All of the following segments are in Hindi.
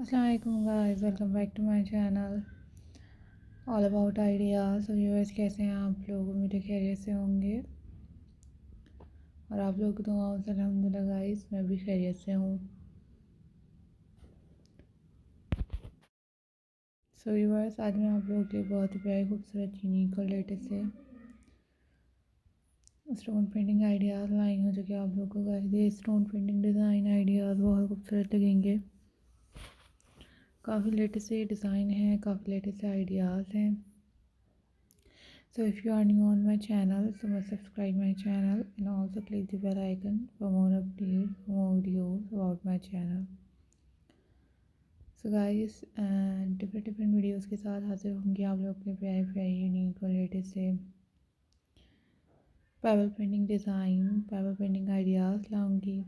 Assalamu-Alaikum guys, welcome back to my channel all about ideas। तो व्यूअर्स कैसे हैं आप लोग? उम्मीद है खैरियत से होंगे और आप लोग की दुआओं से अल्हम्दुलिल्लाह गाइस मैं भी खैरियत से हूँ। सो व्यूअर्स आज मैं आप लोगों के लिए बहुत ही प्यारी खूबसूरत यूनिक और लेटेस्ट से स्टोन पेंटिंग आइडियाज़ लाई हूँ जो कि आप लोगों को गाइस ये स्टोन पेंटिंग डिज़ाइन आइडियाज़ बहुत खूबसूरत लगेंगे। काफ़ी लेटेस्ट से डिज़ाइन है, काफ़ी लेटेस्ट से आइडियाज़ हैं। So if you are new on my channel, so must subscribe my channel and also click the bell icon for more updates, for more videos about my channel. So guys, different videos के साथ हाजिर होंगे आप लोग के प्यारे प्यारे यूनिक और लेटेस्ट से pebble painting design, pebble painting ideas लाऊंगी।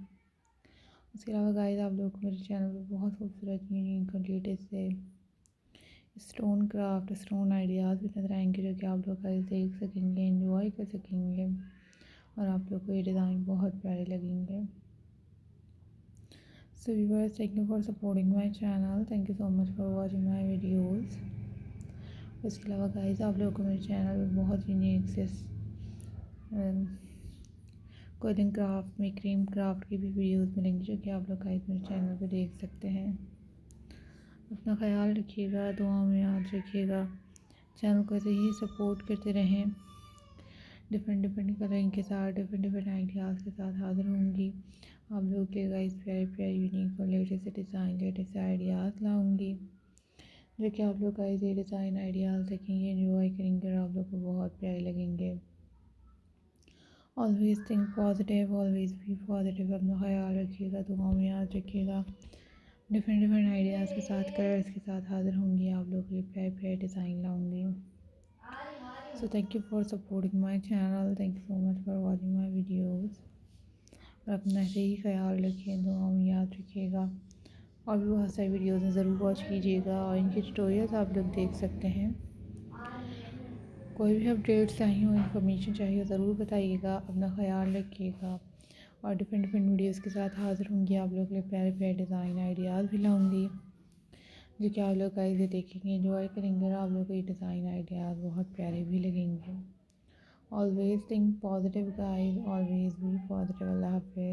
उसके अलावा गाइस आप लोग को मेरे चैनल पर बहुत खूबसूरत यूनिक और लेटेस्ट से स्टोन क्राफ्ट, स्टोन आइडियाज़ भी नजर आएंगे जो कि आप लोग देख सकेंगे, एंजॉय कर सकेंगे और आप लोग को ये डिज़ाइन बहुत प्यारे लगेंगे। So viewers, thank you for supporting my channel, thank you so much for watching my videos. उसके अलावा गाइस आप लोगों को मेरे चैनल पर बहुत यूनिक से क्विलिंग क्राफ्ट, मैक्रेम क्राफ्ट की भी वीडियोस मिलेंगी जो कि आप लोग गाइस मेरे चैनल पर देख सकते हैं। अपना ख्याल रखिएगा, दुआओं में याद रखिएगा, चैनल को ऐसे ही सपोर्ट करते रहें। डिफरेंट कलरिंग के साथ, डिफरेंट आइडियाज़ के साथ हाज़िर होंगी आप लोगों के गाइस प्यारे प्यारे यूनिक और लेटेस्ट डिज़ाइन, लेटेस्ट आइडियाज़ लाऊंगी जो कि आप लोग गाइस ये डिज़ाइन आइडियाज़ देखेंगे, एंजॉय करेंगे और आप लोग को बहुत प्यारे लगेंगे। Always think positive, always be positive. अपना ख्याल रखिएगा, दुआओं में याद रखिएगा। डिफरेंट आइडियाज़ के साथ, कलर्स के साथ हाज़िर होंगी आप लोग के लिए प्यारे प्यारे design लाऊंगी। So thank you for supporting my channel, thank you so much for watching my videos। और अपना ऐसे ही ख्याल रखिए, दुआओं में याद रखिएगा और भी बहुत सारी वीडियोस हैं, ज़रूर वॉच कीजिएगा और इनके ट्यूटोरियल्स आप लोग देख सकते हैं। कोई भी अपडेट्स चाहिए हो, इन्फॉर्मेशन चाहिए, ज़रूर बताइएगा। अपना ख्याल रखिएगा और डिफरेंट वीडियोस के साथ हाज़िर होंगी आप लोग के लिए प्यारे प्यारे डिज़ाइन आइडियाज़ भी लाऊंगी जो कि आप लोग गाइस देखेंगे, एंजॉय करेंगे और आप लोग को ये डिज़ाइन आइडियाज़ बहुत प्यारे भी लगेंगे। Always think positive guys, always be positive. अल्लाह हाफिज़।